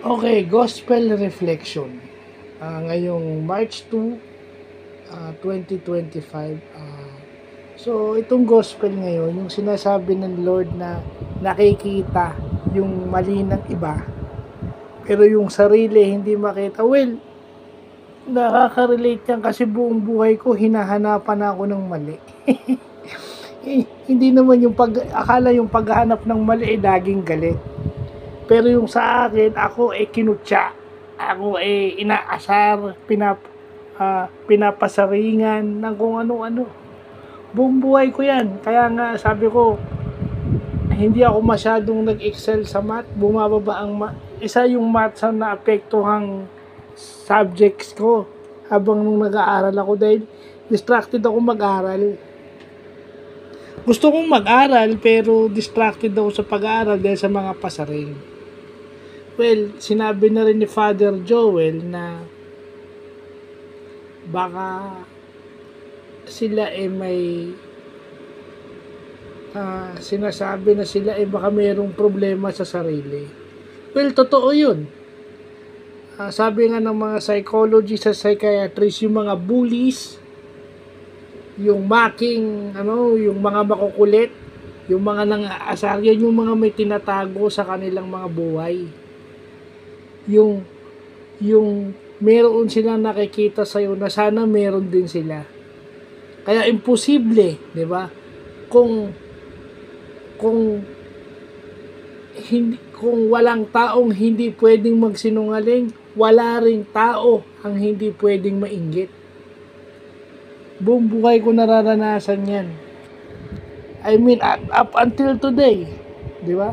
Okay, Gospel Reflection. Ngayong March 2, 2025. So, itong gospel ngayon, yung sinasabi ng Lord na nakikita yung mali ng iba, pero yung sarili hindi makita. Well, nakaka-relate yan kasi buong buhay ko, hinahanapan ako ng mali. Hindi naman akala yung paghahanap ng mali ay laging galit. Pero yung sa akin, ako kinutya. Ako inaasar, pinapasaringan ng kung ano-ano. Buong buhay ko yan. Kaya nga sabi ko, hindi ako masyadong nag-excel sa math. Bumababa ang isa yung math sa naapektuhang subjects ko habang nung nag-aaral ako dahil distracted ako mag-aral. Gusto kong mag-aral pero distracted ako sa pag-aaral dahil sa mga pasaring. Well, sinabi na rin ni Father Joel na baka sila may sinasabi na sila baka mayroong problema sa sarili. Well, totoo yun. Sabi nga ng mga psychologists sa psychiatrists, yung mga bullies, yung mocking, yung mga makukulit, yung mga nang-aasar, yan yung mga may tinatago sa kanilang mga buhay. Yung meron silang nakikita sa'yo na sana meron din sila. Kaya imposible, di ba? Kung walang taong hindi pwedeng magsinungaling, wala ring tao ang hindi pwedeng mainggit. Buong buhay ko nararanasan yan. I mean, up until today, di ba?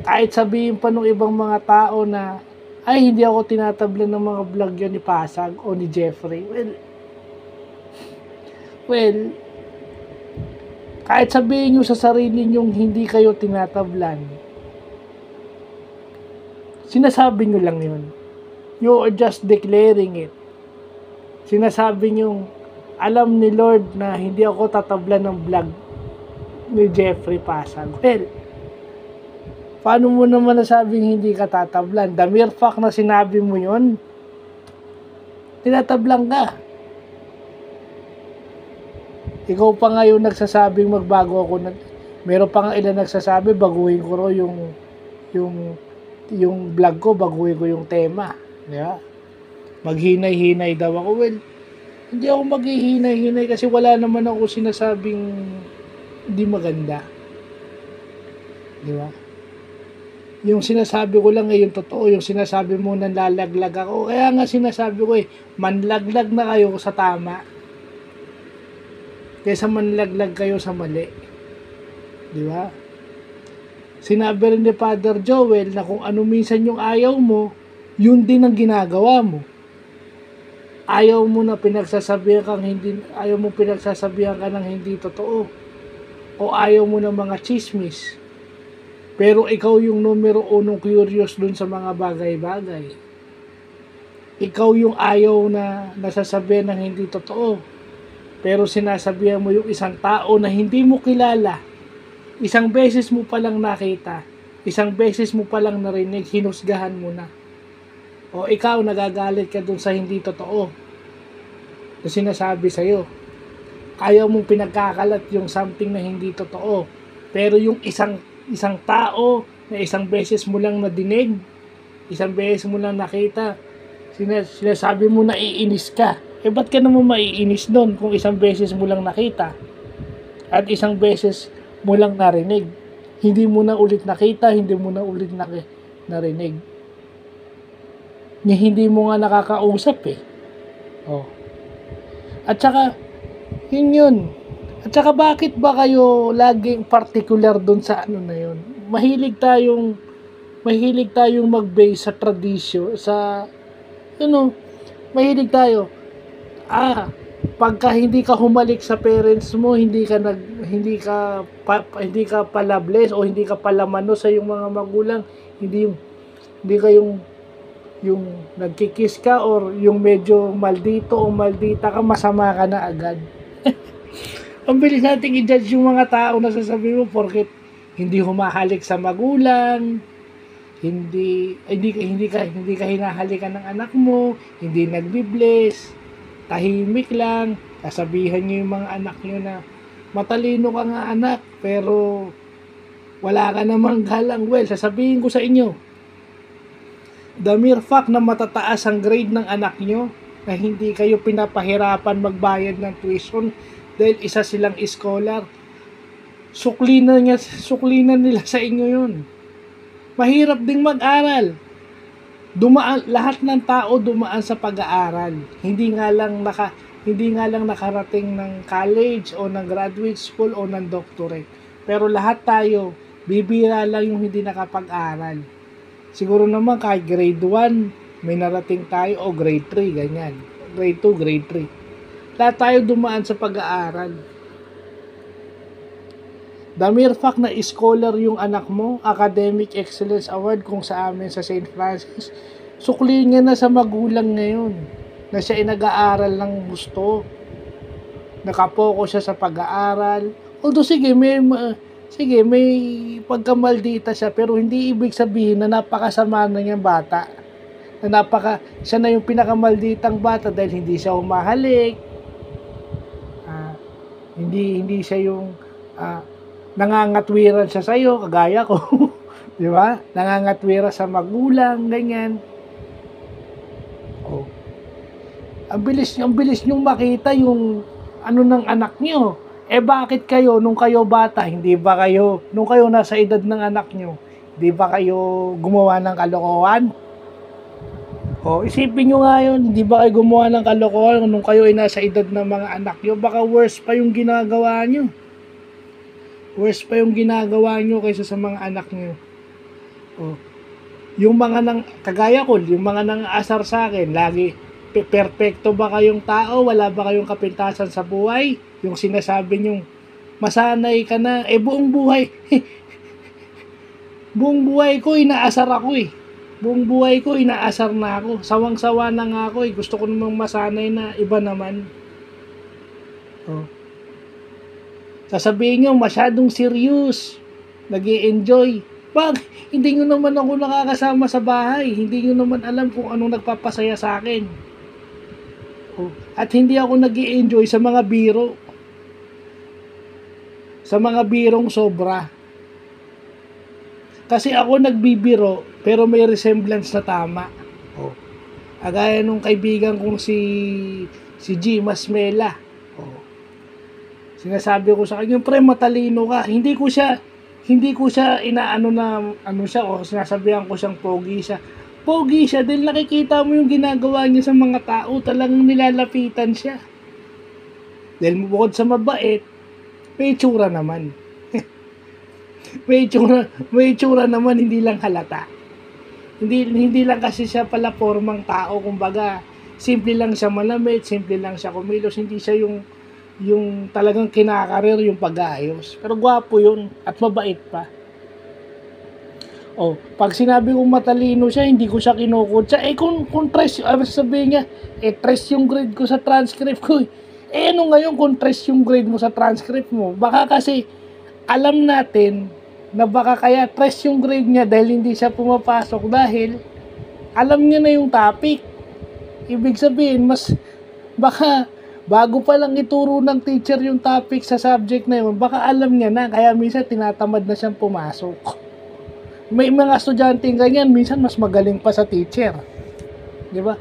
Kahit sabihin pa ng ibang mga tao na ay hindi ako tinatablan ng mga vlog yun ni Pasag o ni Jeffrey. Well, kahit sabihin nyo sa sarili nyo hindi kayo tinatablan, sinasabi nyo lang yun. You are just declaring it. Sinasabi nyo, alam ni Lord na hindi ako tatablan ng vlog ni Jeffrey Pasag. Well, paano mo naman nasabing hindi ka tatablan? The mere fact na sinabi mo yun, tinatablan ka. Ikaw pa ngayon nagsasabing magbago ako. Meron pa nga ilan nagsasabi, baguhin ko ro yung vlog ko, baguhin ko yung tema. Yeah. Maghinay-hinay daw ako. Well, hindi ako maghihinay-hinay kasi wala naman ako sinasabing hindi maganda. Di ba? Yung sinasabi ko lang yung totoo, yung sinasabi mo nanlalaglag ako. Kaya nga sinasabi ko manlaglag na kayo sa tama kaysa manlaglag kayo sa mali. Di ba? Sinabi rin ni Father Joel na kung ano minsan yung ayaw mo, yun din ang ginagawa mo. Ayaw mo pinagsasabihan ka ng hindi totoo. O ayaw mo ng mga chismis. Pero ikaw yung numero 1 curious dun sa mga bagay-bagay. Ikaw yung ayaw na nasasabihan ng hindi totoo. Pero sinasabihan mo yung isang tao na hindi mo kilala. Isang beses mo palang nakita. Isang beses mo palang narinig, hinusgahan mo na. O ikaw, nagagalit ka dun sa hindi totoo. Na sinasabi sa'yo. Ayaw mong pinagkakalat yung something na hindi totoo. Pero yung isang tao na isang beses mo lang nadinig, isang beses mo lang nakita, sinasabi mo na iinis ka. Ba't ka naman maiinis doon kung isang beses mo lang nakita at isang beses mo lang narinig? Hindi mo na ulit nakita, hindi mo na ulit narinig. Hindi mo nga nakakausap Oh. At saka, yun. At saka bakit ba kayo laging particular doon sa na yun? Mahilig tayong mag-base sa tradisyon, mahilig tayo. Pagka hindi ka humalik sa parents mo, hindi ka pala blessed o hindi ka pala mano sa iyong mga magulang, hindi ka yung nagkikiss ka or yung medyo maldito o maldita ka, masama ka na agad. Ang bilis nating i-judge yung mga tao na sasabihin mo porket hindi humahalik sa magulang, hindi ka hinahalikan ng anak mo, hindi nagbi-bless, tahimik lang, sasabihan niyo yung mga anak niyo na matalino ka nga anak, pero wala ka namang galang. Well, sasabihin ko sa inyo, the mere fact na matataas ang grade ng anak nyo, na hindi kayo pinapahirapan magbayad ng tuition dahil isa silang scholar, suklinan nila sa inyo yun. Mahirap ding mag-aral. Lahat ng tao dumaan sa pag-aaral. Hindi nga lang nakarating ng college o ng graduate school o ng doctorate. Pero lahat tayo, bibira lang yung hindi nakapag-aral. Siguro naman kahit grade 1, may narating tayo o grade 3, ganyan. Grade 2, grade 3. Lahat tayo dumaan sa pag-aaral. The mere fact na scholar yung anak mo, Academic Excellence Award kung sa amin sa St. Francis, sukli niya na sa magulang ngayon na siya ay nag-aaral ng gusto. Nakapokus siya sa pag-aaral. Although sige, may pagkamaldita siya, pero hindi ibig sabihin na napakasama na niyang bata. Siya na yung pinakamalditang bata dahil hindi siya humahalik. Hindi siya yung nangangatwiran siya sa'yo, kagaya ko. Di ba? Nangangatwiran sa magulang, ganyan. Oh. Ang bilis nyong makita yung ano ng anak niyo. Bakit kayo, nung kayo bata, nung kayo nasa edad ng anak niyo, hindi ba kayo gumawa ng kalokohan? Isipin nyo nga yun, hindi ba kayo gumawa ng kalokohan nung kayo ay nasa edad ng mga anak niyo? Baka worse pa yung ginagawa nyo. Worse pa yung ginagawa nyo kaysa sa mga anak nyo. Yung mga kagaya ko, yung mga nang-aasar sa akin, lagi, perfecto ba kayong tao? Wala ba kayong kapintasan sa buhay? Yung sinasabi nyong, masanay ka na, buong buhay, buong buhay ko, inaasar ako Buong buhay ko, inaasar na ako. Sawang-sawa na nga ako Gusto ko namang masanay na iba naman. Sasabihin nyo, masyadong serious. Nag-i-enjoy. Hindi nyo naman ako nakakasama sa bahay. Hindi nyo naman alam kung anong nagpapasaya sa akin. At hindi ako nag-i-enjoy sa mga biro. Sa mga birong sobra. Kasi ako nagbibiro, pero may resemblance na tama. Agaya nung kaibigan kong si G. Masmela. Sinasabi ko sa kanya, pre, matalino ka. Hindi ko siya inaano na siya o sinasabihan ko siyang pogi siya. Pogi siya dahil nakikita mo yung ginagawa niya sa mga tao, talagang nilalapitan siya. Dahil bukod sa mabait, may itsura naman. may itsura naman, hindi lang halata. Hindi lang kasi siya pala formang tao, kumbaga, simple lang siya malamit, simple lang siya kumilos, hindi siya yung talagang kinakarir yung pag-aayos. Pero gwapo yun at mabait pa. Pag sinabi kong matalino siya, hindi ko siya kinukutsa. Kung tres, sabihin niya, tres yung grade ko sa transcript ko. Ano ngayon kung tres yung grade mo sa transcript mo? Baka kasi alam natin na baka kaya tres yung grade niya dahil hindi siya pumapasok dahil alam niya na yung topic. Ibig sabihin, baka bago pa lang ituro ng teacher yung topic sa subject na yun, baka alam niya na, kaya minsan tinatamad na siyang pumasok. May mga estudyante ganyan, minsan mas magaling pa sa teacher. Di ba?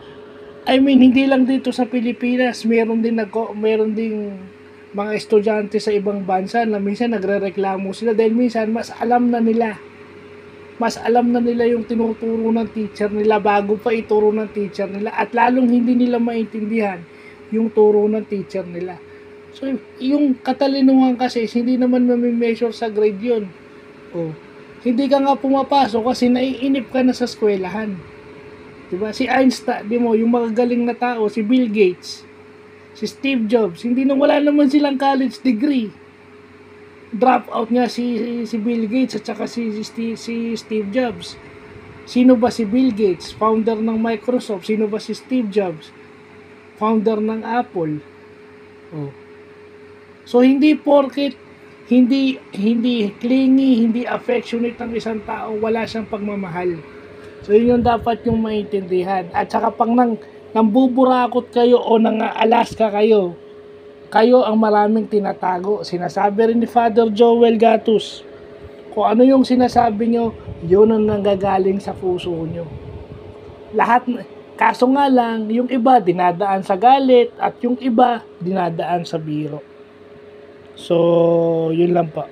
Hindi lang dito sa Pilipinas, meron din mga estudyante sa ibang bansa na minsan nagrereklamo sila dahil minsan mas alam na nila yung tinuturo ng teacher nila bago pa ituro ng teacher nila at lalong hindi nila maintindihan yung turo ng teacher nila. So, yung katalinuhan kasi, hindi naman mami-measure sa grade yun. Hindi ka nga pumapasok kasi naiinip ka na sa eskwelahan. Diba? Si Einstein, yung magagaling na tao, si Bill Gates, si Steve Jobs, wala naman silang college degree. Drop out nga si Bill Gates at saka si Steve Jobs. Sino ba si Bill Gates? Founder ng Microsoft. Sino ba si Steve Jobs? Founder ng Apple. So hindi porket hindi clingy, hindi affectionate ng isang tao, wala siyang pagmamahal. So yun yung dapat yung maintindihan. At saka pang nambuburakot kayo o nang-Alaska kayo, kayo ang maraming tinatago. Sinasabi rin ni Father Joel Gatus, kung ano yung sinasabi nyo, yun ang nanggagaling sa puso nyo. Lahat, kaso nga lang, yung iba dinadaan sa galit at yung iba dinadaan sa biro. So, yun lang po.